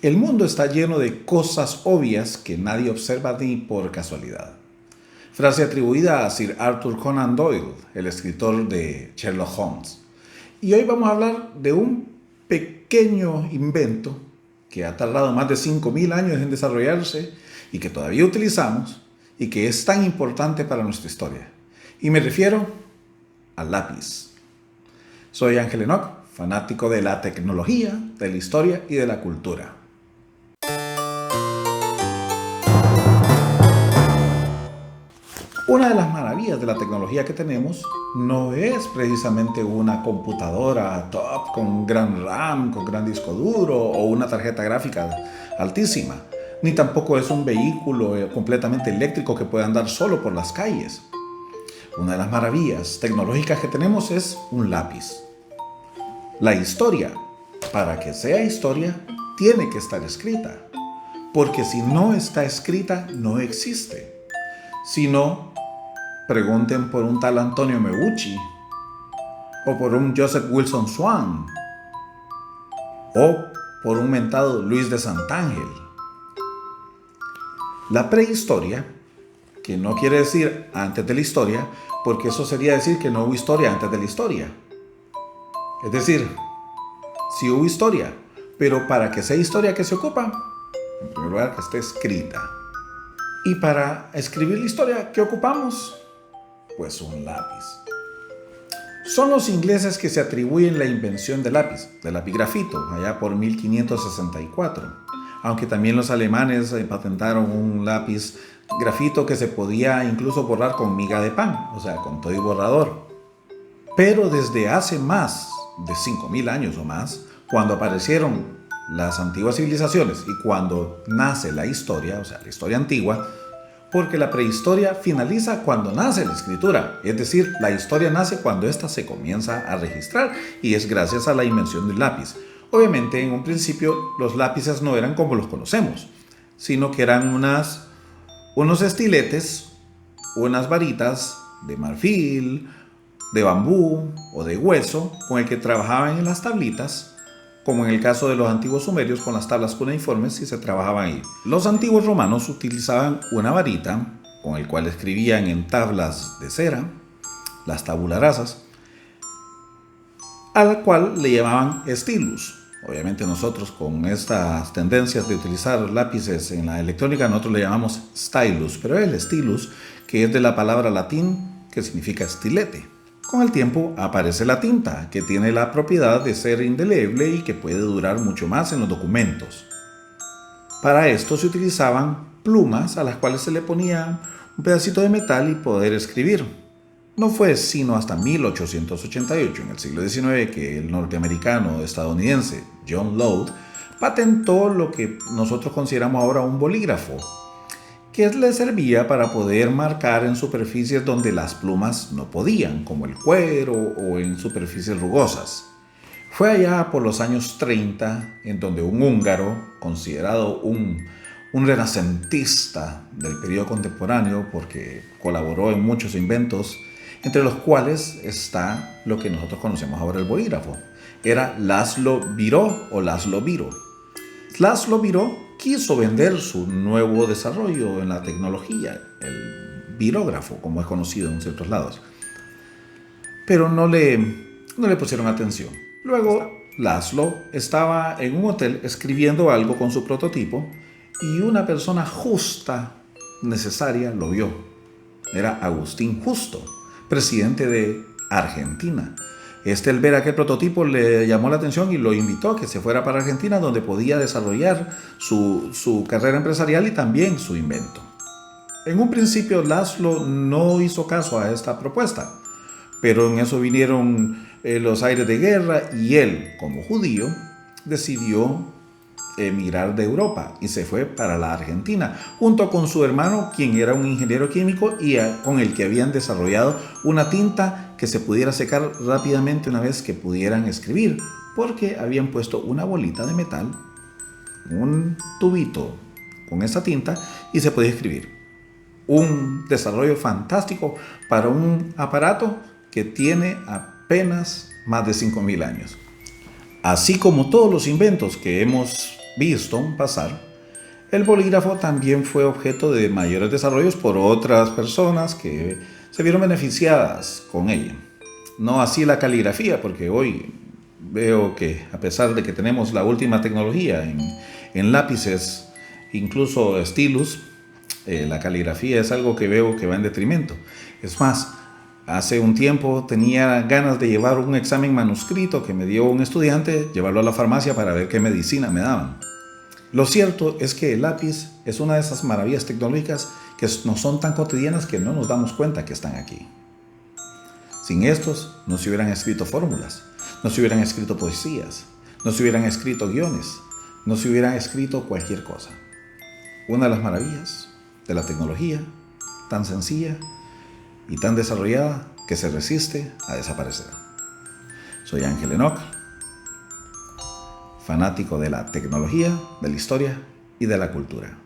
El mundo está lleno de cosas obvias que nadie observa ni por casualidad. Frase atribuida a Sir Arthur Conan Doyle, el escritor de Sherlock Holmes. Y hoy vamos a hablar de un pequeño invento que ha tardado más de 5.000 años en desarrollarse y que todavía utilizamos y que es tan importante para nuestra historia. Y me refiero al lápiz. Soy Ángel Enoch, fanático de la tecnología, de la historia y de la cultura. Una de las maravillas de la tecnología que tenemos no es precisamente una computadora top con gran RAM, con gran disco duro o una tarjeta gráfica altísima, ni tampoco es un vehículo completamente eléctrico que pueda andar solo por las calles. Una de las maravillas tecnológicas que tenemos es un lápiz. La historia, para que sea historia, tiene que estar escrita, porque si no está escrita, no existe. Si no, pregunten por un tal Antonio Meucci, o por un Joseph Wilson Swan, o por un mentado Luis de Santángel. La prehistoria, que no quiere decir antes de la historia, porque eso sería decir que no hubo historia antes de la historia. Es decir, sí hubo historia, pero para que sea historia, ¿qué se ocupa? En primer lugar, que esté escrita. Y para escribir la historia, ¿qué ocupamos? Pues un lápiz. Son los ingleses que se atribuyen la invención del lápiz grafito, allá por 1564. Aunque también los alemanes patentaron un lápiz grafito que se podía incluso borrar con miga de pan, o sea, con todo y borrador. Pero desde hace más de 5.000 años o más, cuando aparecieron las antiguas civilizaciones y cuando nace la historia, o sea, la historia antigua, porque la prehistoria finaliza cuando nace la escritura, es decir, la historia nace cuando ésta se comienza a registrar y es gracias a la invención del lápiz. Obviamente, en un principio, los lápices no eran como los conocemos, sino que eran unos estiletes, unas varitas de marfil, de bambú o de hueso con el que trabajaban en las tablitas, como en el caso de los antiguos sumerios con las tablas cuneiformes y se trabajaban ahí. Los antiguos romanos utilizaban una varita con el cual escribían en tablas de cera, las tabula rasas, a la cual le llamaban stylus. Obviamente nosotros con estas tendencias de utilizar lápices en la electrónica, nosotros le llamamos stylus, pero el stylus, que es de la palabra latín que significa estilete. Con el tiempo aparece la tinta, que tiene la propiedad de ser indeleble y que puede durar mucho más en los documentos. Para esto se utilizaban plumas a las cuales se le ponía un pedacito de metal y poder escribir. No fue sino hasta 1888, en el siglo XIX, que el norteamericano estadounidense John Loud patentó lo que nosotros consideramos ahora un bolígrafo, que le servía para poder marcar en superficies donde las plumas no podían, como el cuero o en superficies rugosas. Fue allá por los años 30 en donde un húngaro, considerado un renacentista del periodo contemporáneo, porque colaboró en muchos inventos, entre los cuales está lo que nosotros conocemos ahora el bolígrafo. Era László Biró o László Biro. László Biró quiso vender su nuevo desarrollo en la tecnología, el virógrafo, como es conocido en ciertos lados. Pero no le pusieron atención. Luego, László estaba en un hotel escribiendo algo con su prototipo y una persona justa, necesaria, lo vio. Era Agustín Justo, presidente de Argentina. Al ver aquel prototipo le llamó la atención y lo invitó a que se fuera para Argentina, donde podía desarrollar su carrera empresarial y también su invento. En un principio László no hizo caso a esta propuesta, pero en eso vinieron los aires de guerra y él, como judío, decidió emigrar de Europa y se fue para la Argentina, junto con su hermano, quien era un ingeniero químico y con el que habían desarrollado una tinta que se pudiera secar rápidamente una vez que pudieran escribir, porque habían puesto una bolita de metal, un tubito con esa tinta y se podía escribir. Un desarrollo fantástico para un aparato que tiene apenas más de 5.000 años. Así como todos los inventos que hemos visto pasar, el bolígrafo también fue objeto de mayores desarrollos por otras personas que se vieron beneficiadas con ella. No así la caligrafía, porque hoy veo que a pesar de que tenemos la última tecnología en lápices, incluso stylus, la caligrafía es algo que veo que va en detrimento. Es más, hace un tiempo tenía ganas de llevar un examen manuscrito que me dio un estudiante, llevarlo a la farmacia para ver qué medicina me daban. Lo cierto es que el lápiz es una de esas maravillas tecnológicas que no son tan cotidianas que no nos damos cuenta que están aquí. Sin estos no se hubieran escrito fórmulas, no se hubieran escrito poesías, no se hubieran escrito guiones, no se hubieran escrito cualquier cosa. Una de las maravillas de la tecnología, tan sencilla y tan desarrollada que se resiste a desaparecer. Soy Ángel Enoch, fanático de la tecnología, de la historia y de la cultura.